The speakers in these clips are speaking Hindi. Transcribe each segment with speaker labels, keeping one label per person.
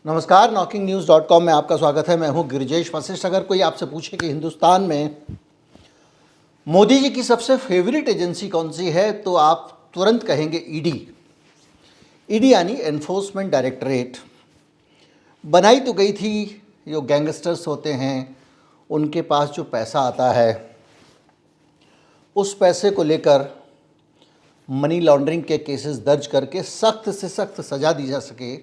Speaker 1: नमस्कार, knocking-news.com में आपका स्वागत है। मैं हूं गिरिजेश वशिष्ठ। अगर कोई आपसे पूछे कि हिंदुस्तान में मोदी जी की सबसे फेवरेट एजेंसी कौन सी है, तो आप तुरंत कहेंगे ईडी। ईडी यानी एनफोर्समेंट डायरेक्टरेट। बनाई तो गई थी, जो गैंगस्टर्स होते हैं उनके पास जो पैसा आता है, उस पैसे को लेकर मनी लॉन्ड्रिंग के केसेस दर्ज करके सख्त से सख्त सज़ा दी जा सके,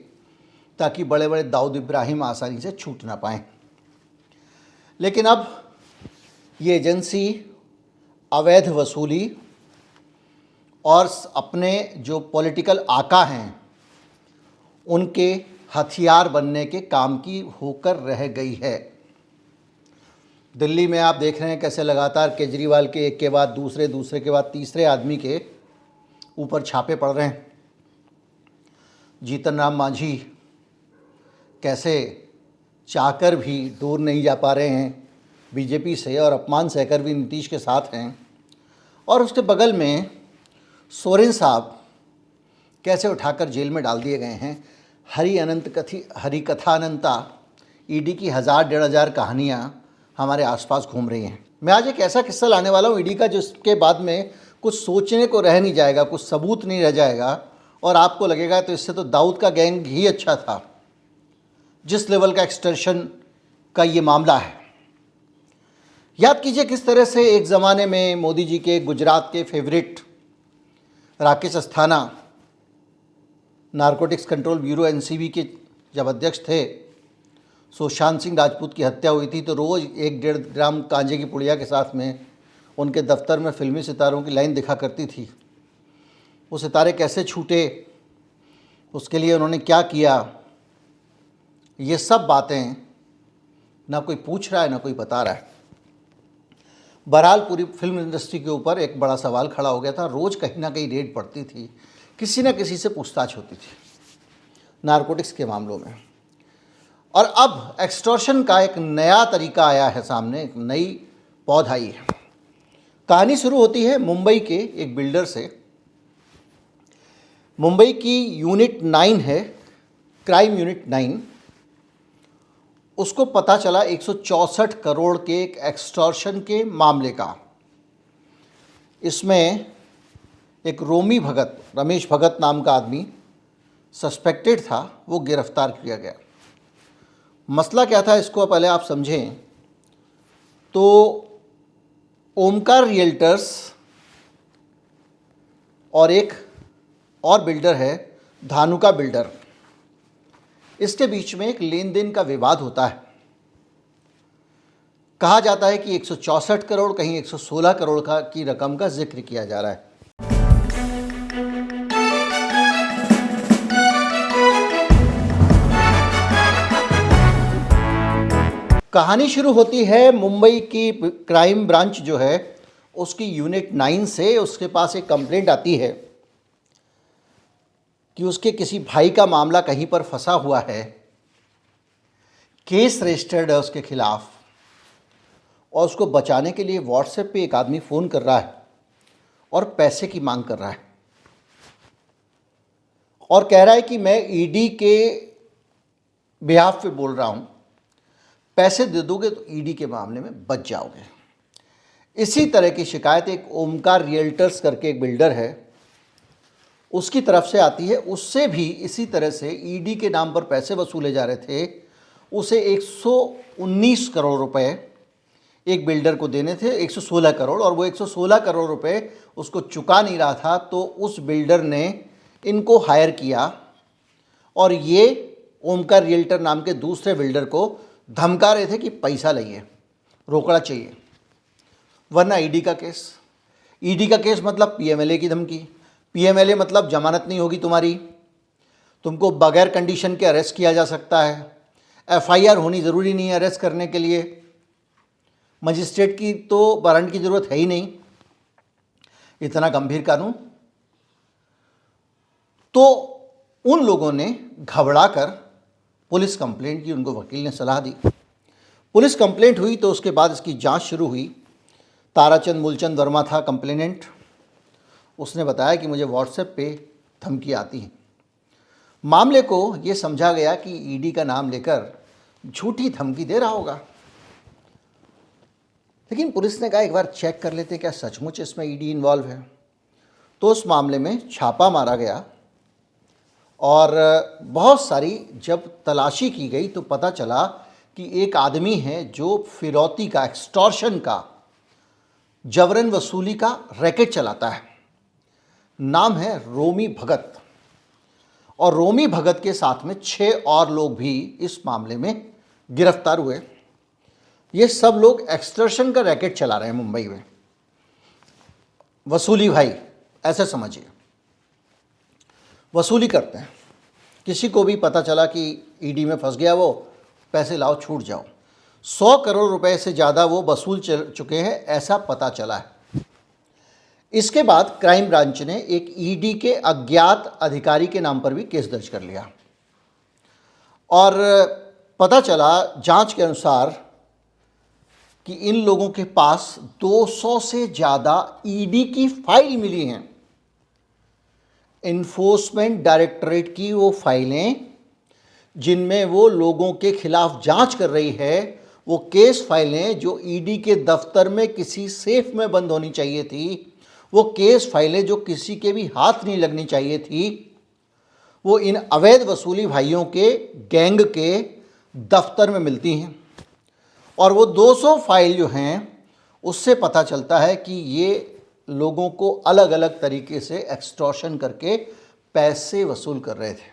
Speaker 1: ताकि बड़े बड़े दाऊद इब्राहिम आसानी से छूट ना पाएँ। लेकिन अब ये एजेंसी अवैध वसूली और अपने जो पॉलिटिकल आका हैं उनके हथियार बनने के काम की होकर रह गई है। दिल्ली में आप देख रहे हैं कैसे लगातार केजरीवाल के एक के बाद दूसरे, दूसरे के बाद तीसरे आदमी के ऊपर छापे पड़ रहे हैं। जीतन राम मांझी कैसे चाहकर भी दूर नहीं जा पा रहे हैं बीजेपी से, और अपमान सहकर भी नीतीश के साथ हैं। और उसके बगल में सोरेन साहब कैसे उठाकर जेल में डाल दिए गए हैं। हरी कथा अनंता ईडी की 1000-1500 कहानियाँ हमारे आसपास घूम रही हैं। मैं आज एक ऐसा किस्सा लाने वाला हूँ ईडी का, जिसके बाद में कुछ सोचने को रह नहीं जाएगा, कुछ सबूत नहीं रह जाएगा, और आपको लगेगा तो इससे तो दाऊद का गैंग ही अच्छा था। जिस लेवल का एक्सटर्शन का ये मामला है, याद कीजिए किस तरह से एक ज़माने में मोदी जी के गुजरात के favourite Rakesh Asthana narcotics control bureau NCB के जब अध्यक्ष थे, सुशांत सिंह राजपूत की हत्या हुई थी, तो रोज़ 1-1.5 ग्राम गांजे की पुड़िया के साथ में उनके दफ्तर में फिल्मी सितारों की लाइन दिखा करती थी। वो सितारे कैसे छूटे, उसके लिए उन्होंने क्या किया, ये सब बातें ना कोई पूछ रहा है ना कोई बता रहा है। बहरहाल पूरी फिल्म इंडस्ट्री के ऊपर एक बड़ा सवाल खड़ा हो गया था। रोज़ कहीं ना कहीं रेड पड़ती थी, किसी न किसी से पूछताछ होती थी नारकोटिक्स के मामलों में। और अब एक्सटॉर्शन का एक नया तरीका आया है सामने, एक नई पौध आई है। कहानी शुरू होती है मुंबई के एक बिल्डर से। मुंबई की यूनिट 9 है, क्राइम यूनिट 9। उसको पता चला 164 करोड़ के एक एक्सटॉर्शन के मामले का। इसमें एक रमेश भगत नाम का आदमी सस्पेक्टेड था, वो गिरफ्तार किया गया। मसला क्या था, इसको पहले आप समझें तो ओमकार रियल्टर्स और एक और बिल्डर है धानुका बिल्डर, इसके बीच में एक लेन देन का विवाद होता है। कहा जाता है कि 164 करोड़, कहीं 116 करोड़ की रकम का जिक्र किया जा रहा है। कहानी शुरू होती है मुंबई की क्राइम ब्रांच जो है उसकी यूनिट 9 से। उसके पास एक कंप्लेंट आती है कि उसके किसी भाई का मामला कहीं पर फंसा हुआ है, केस रजिस्टर्ड है उसके खिलाफ, और उसको बचाने के लिए व्हाट्सएप पे एक आदमी फ़ोन कर रहा है और पैसे की मांग कर रहा है, और कह रहा है कि मैं ईडी के बिहाफ पे बोल रहा हूँ, पैसे दे दोगे तो ईडी के मामले में बच जाओगे। इसी तरह की शिकायत एक ओमकार रियल्टर्स करके एक बिल्डर है, उसकी तरफ से आती है। उससे भी इसी तरह से ईडी के नाम पर पैसे वसूले जा रहे थे। उसे 119 करोड़ रुपए एक बिल्डर को देने थे, 116 करोड़, और वो 116 करोड़ रुपए उसको चुका नहीं रहा था। तो उस बिल्डर ने इनको हायर किया, और ये ओमकार रियल्टर नाम के दूसरे बिल्डर को धमका रहे थे कि पैसा लाइए, रोकड़ा चाहिए, वरना ईडी का केस। ईडी का केस मतलब पीएमएलए की धमकी। पीएमएलए मतलब जमानत नहीं होगी तुम्हारी, तुमको बगैर कंडीशन के अरेस्ट किया जा सकता है। एफआईआर होनी ज़रूरी नहीं है अरेस्ट करने के लिए, मजिस्ट्रेट की तो वारंट की ज़रूरत है ही नहीं। इतना गंभीर कानून। तो उन लोगों ने घबरा कर पुलिस कंप्लेंट की, उनको वकील ने सलाह दी। पुलिस कंप्लेंट हुई तो उसके बाद इसकी जांच शुरू हुई। ताराचंद मूलचंद वर्मा था कंप्लेनेंट। उसने बताया कि मुझे व्हाट्सएप पे धमकी आती है। मामले को ये समझा गया कि ईडी का नाम लेकर झूठी धमकी दे रहा होगा, लेकिन पुलिस ने कहा एक बार चेक कर लेते क्या सचमुच इसमें ईडी इन्वॉल्व है। तो उस मामले में छापा मारा गया और बहुत सारी जब तलाशी की गई तो पता चला कि एक आदमी है जो फिरौती का, एक्सटॉर्शन का, जबरन वसूली का रैकेट चलाता है। नाम है रोमी भगत, और रोमी भगत के साथ में 6 और लोग भी इस मामले में गिरफ्तार हुए। ये सब लोग एक्सटॉर्शन का रैकेट चला रहे हैं मुंबई में। वसूली भाई ऐसे समझिए, वसूली करते हैं। किसी को भी पता चला कि ईडी में फंस गया वो, पैसे लाओ छूट जाओ। 100 करोड़ रुपए से ज़्यादा वो वसूल चुके हैं, ऐसा पता चला है। इसके बाद क्राइम ब्रांच ने एक ईडी के अज्ञात अधिकारी के नाम पर भी केस दर्ज कर लिया और पता चला जांच के अनुसार कि इन लोगों के पास 200 से ज़्यादा ईडी की फाइल मिली हैं। इन्फोर्समेंट डायरेक्टरेट की वो फाइलें जिनमें वो लोगों के खिलाफ जांच कर रही है, वो केस फाइलें जो ईडी के दफ्तर में किसी सेफ में बंद होनी चाहिए थी, वो केस फाइलें जो किसी के भी हाथ नहीं लगनी चाहिए थी, वो इन अवैध वसूली भाइयों के गैंग के दफ्तर में मिलती हैं। और वो 200 फाइल जो हैं उससे पता चलता है कि ये लोगों को अलग अलग तरीके से एक्सटॉर्शन करके पैसे वसूल कर रहे थे।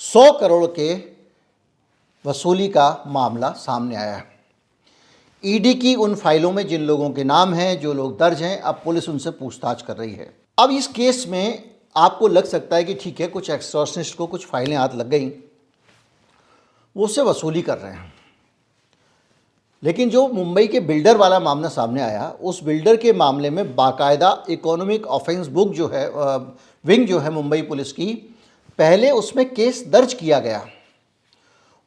Speaker 1: 100 करोड़ के वसूली का मामला सामने आया है। ईडी की उन फाइलों में जिन लोगों के नाम हैं, जो लोग दर्ज हैं, अब पुलिस उनसे पूछताछ कर रही है। अब इस केस में आपको लग सकता है कि ठीक है, कुछ एक्सटॉर्शनिस्ट को कुछ फाइलें हाथ लग गई, वो उससे वसूली कर रहे हैं। लेकिन जो मुंबई के बिल्डर वाला मामला सामने आया, उस बिल्डर के मामले में बाकायदा इकोनॉमिक ऑफेंस बुक जो है, विंग जो है मुंबई पुलिस की, पहले उसमें केस दर्ज किया गया।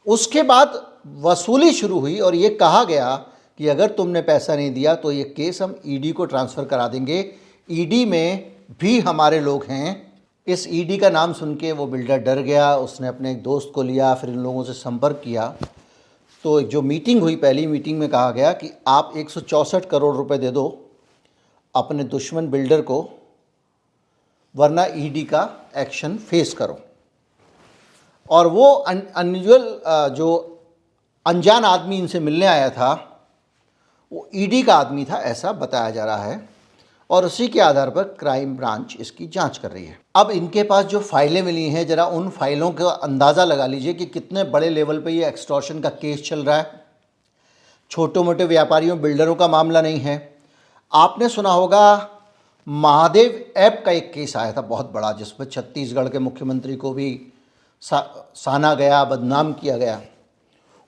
Speaker 1: उसके बाद वसूली शुरू हुई और ये कहा गया कि अगर तुमने पैसा नहीं दिया तो ये केस हम ईडी को ट्रांसफ़र करा देंगे, ईडी में भी हमारे लोग हैं। इस ईडी का नाम सुन के वो बिल्डर डर गया, उसने अपने एक दोस्त को लिया, फिर इन लोगों से संपर्क किया। तो जो मीटिंग हुई, पहली मीटिंग में कहा गया कि आप 164 करोड़ रुपए दे दो अपने दुश्मन बिल्डर को, वरना ईडी का एक्शन फेस करो। और वो अनयूजुअल जो अनजान आदमी इनसे मिलने आया था, वो ईडी का आदमी था, ऐसा बताया जा रहा है। और उसी के आधार पर क्राइम ब्रांच इसकी जांच कर रही है। अब इनके पास जो फाइलें मिली हैं, ज़रा उन फाइलों का अंदाज़ा लगा लीजिए कि कितने बड़े लेवल पे ये एक्सटॉर्शन का केस चल रहा है। छोटे मोटे व्यापारियों, बिल्डरों का मामला नहीं है। आपने सुना होगा महादेव ऐप का एक केस आया था बहुत बड़ा, जिसमें छत्तीसगढ़ के मुख्यमंत्री को भी साना गया, बदनाम किया गया।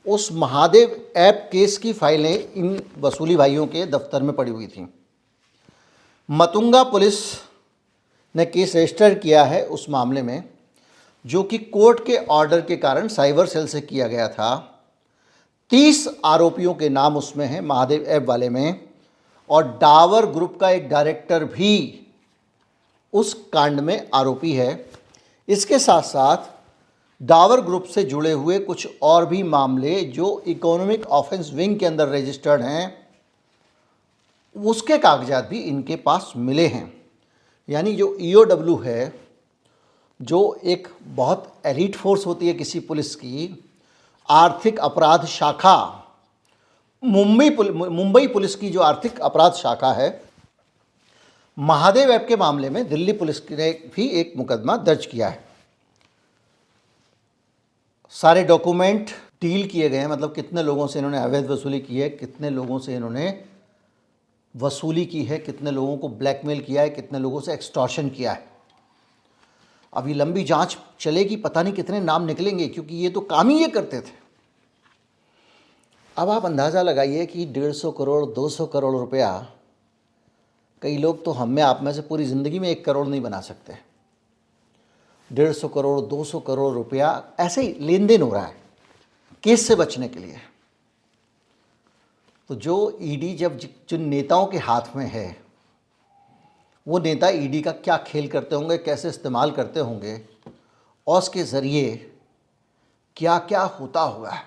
Speaker 1: उस महादेव ऐप केस की फाइलें इन वसूली भाइयों के दफ्तर में पड़ी हुई थीं। मतुंगा पुलिस ने केस रजिस्टर किया है उस मामले में, जो कि कोर्ट के ऑर्डर के कारण साइबर सेल से किया गया था। 30 आरोपियों के नाम उसमें हैं, महादेव ऐप वाले में, और डावर ग्रुप का एक डायरेक्टर भी उस कांड में आरोपी है। इसके साथ साथ डावर ग्रुप से जुड़े हुए कुछ और भी मामले जो इकोनॉमिक ऑफेंस विंग के अंदर रजिस्टर्ड हैं, उसके कागजात भी इनके पास मिले हैं। यानी जो ईओडब्ल्यू है, जो एक बहुत एलीट फोर्स होती है किसी पुलिस की, आर्थिक अपराध शाखा, मुंबई पुलिस की जो आर्थिक अपराध शाखा है, महादेव ऐप के मामले में दिल्ली पुलिस ने भी एक मुकदमा दर्ज किया है। सारे डॉक्यूमेंट डील किए गए हैं, मतलब कितने लोगों से इन्होंने अवैध वसूली की है, कितने लोगों से इन्होंने वसूली की है, कितने लोगों को ब्लैकमेल किया है, कितने लोगों से एक्सटॉर्शन किया है। अभी लंबी जांच चलेगी, पता नहीं कितने नाम निकलेंगे, क्योंकि ये तो काम ही ये करते थे। अब आप अंदाज़ा लगाइए कि 150 करोड़ 200 करोड़ रुपया, कई लोग तो हम में आप में से पूरी ज़िंदगी में 1 करोड़ नहीं बना सकते। 150 करोड़ 200 करोड़ रुपया ऐसे ही लेन देन हो रहा है केस से बचने के लिए। तो जो ईडी जब जिन नेताओं के हाथ में है, वो नेता ईडी का क्या खेल करते होंगे, कैसे इस्तेमाल करते होंगे, और उसके ज़रिए क्या क्या होता होगा।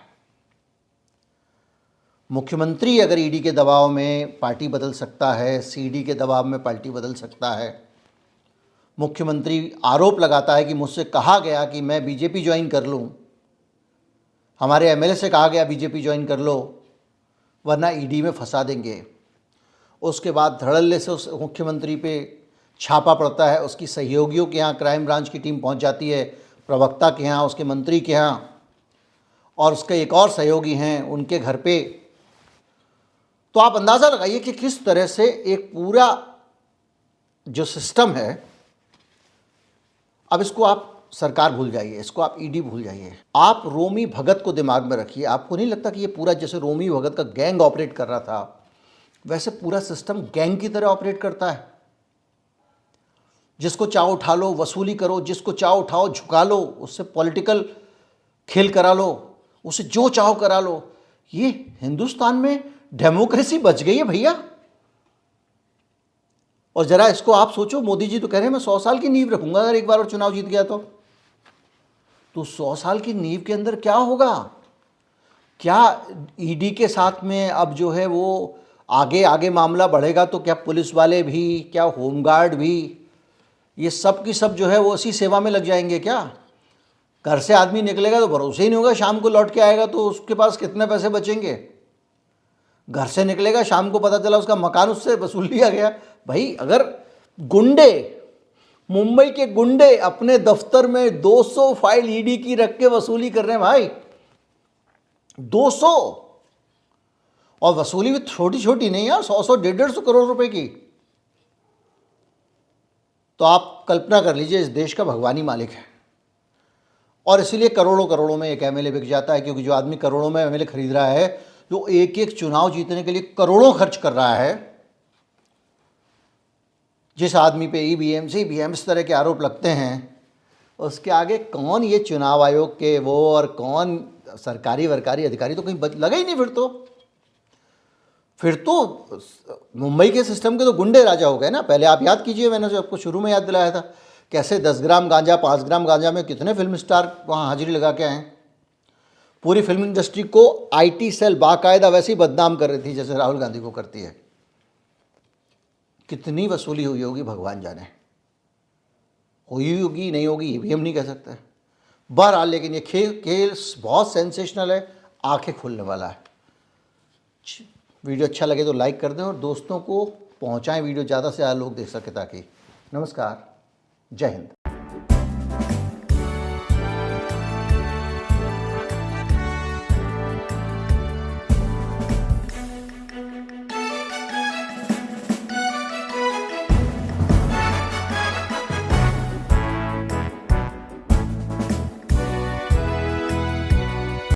Speaker 1: मुख्यमंत्री अगर ईडी के दबाव में पार्टी बदल सकता है, सीडी के दबाव में पार्टी बदल सकता है। मुख्यमंत्री आरोप लगाता है कि मुझसे कहा गया कि मैं बीजेपी ज्वाइन कर लूँ, हमारे एमएलए से कहा गया बीजेपी ज्वाइन कर लो वरना ईडी में फंसा देंगे। उसके बाद धड़ल्ले से उस मुख्यमंत्री पे छापा पड़ता है, उसकी सहयोगियों के यहाँ क्राइम ब्रांच की टीम पहुँच जाती है, प्रवक्ता के यहाँ, उसके मंत्री के यहाँ, और उसके एक और सहयोगी हैं उनके घर पे। तो आप अंदाज़ा लगाइए कि किस तरह से एक पूरा जो सिस्टम है, अब इसको आप सरकार भूल जाइए, इसको आप ईडी भूल जाइए, आप रोमी भगत को दिमाग में रखिए। आपको नहीं लगता कि ये पूरा जैसे रोमी भगत का गैंग ऑपरेट कर रहा था, वैसे पूरा सिस्टम गैंग की तरह ऑपरेट करता है। जिसको चाहो उठा लो, वसूली करो, जिसको चाहो उठाओ झुका लो, उससे पॉलिटिकल खेल करा लो, उसे जो चाहो करा लो। ये हिंदुस्तान में डेमोक्रेसी बच गई है भैया। और ज़रा इसको आप सोचो, मोदी जी तो कह रहे हैं मैं 100 साल की नींव रखूंगा अगर एक बार और चुनाव जीत गया तो 100 साल की नींव के अंदर क्या होगा? क्या ईडी के साथ में अब जो है वो आगे आगे मामला बढ़ेगा तो क्या पुलिस वाले भी, क्या होमगार्ड भी, ये सब की सब जो है वो उसी सेवा में लग जाएंगे क्या? घर से आदमी निकलेगा तो भरोसे ही नहीं होगा शाम को लौट के आएगा तो उसके पास कितने पैसे बचेंगे। घर से निकलेगा, शाम को पता चला उसका मकान उससे वसूल लिया गया। भाई अगर गुंडे, मुंबई के गुंडे अपने दफ्तर में 200 फाइल ईडी की रख के वसूली कर रहे हैं भाई, 200, और वसूली भी छोटी छोटी नहीं यार, 100 150 करोड़ रुपए की। तो आप कल्पना कर लीजिए इस देश का भगवानी मालिक है। और इसीलिए करोड़ों करोड़ों में एक एमएलए बिक जाता है, क्योंकि जो आदमी करोड़ों में एमएलए खरीद रहा है, जो एक एक चुनाव जीतने के लिए करोड़ों खर्च कर रहा है, जिस आदमी पे ईवीएम सीवीएम इस तरह के आरोप लगते हैं, उसके आगे कौन ये चुनाव आयोग के वो और कौन सरकारी वरकारी अधिकारी, तो कहीं लगा ही नहीं। फिर तो मुंबई के सिस्टम के तो गुंडे राजा हो गए ना। पहले आप याद कीजिए, मैंने जो आपको शुरू में याद दिलाया था, कैसे 10 ग्राम गांजा 5 ग्राम गांजा में कितने फिल्म स्टार वहाँ हाजिरी लगा के आए। पूरी फिल्म इंडस्ट्री को आईटी सेल बाकायदा वैसे ही बदनाम कर रही थी जैसे राहुल गांधी को करती है। कितनी वसूली हुई होगी भगवान जाने, हुई होगी नहीं होगी ये भी हम नहीं कह सकते। बहरहाल लेकिन ये खेल बहुत सेंसेशनल है, आंखें खुलने वाला है। वीडियो अच्छा लगे तो लाइक कर दें और दोस्तों को पहुंचाएं, वीडियो ज़्यादा से ज़्यादा लोग देख सके ताकि। नमस्कार, जय हिंद।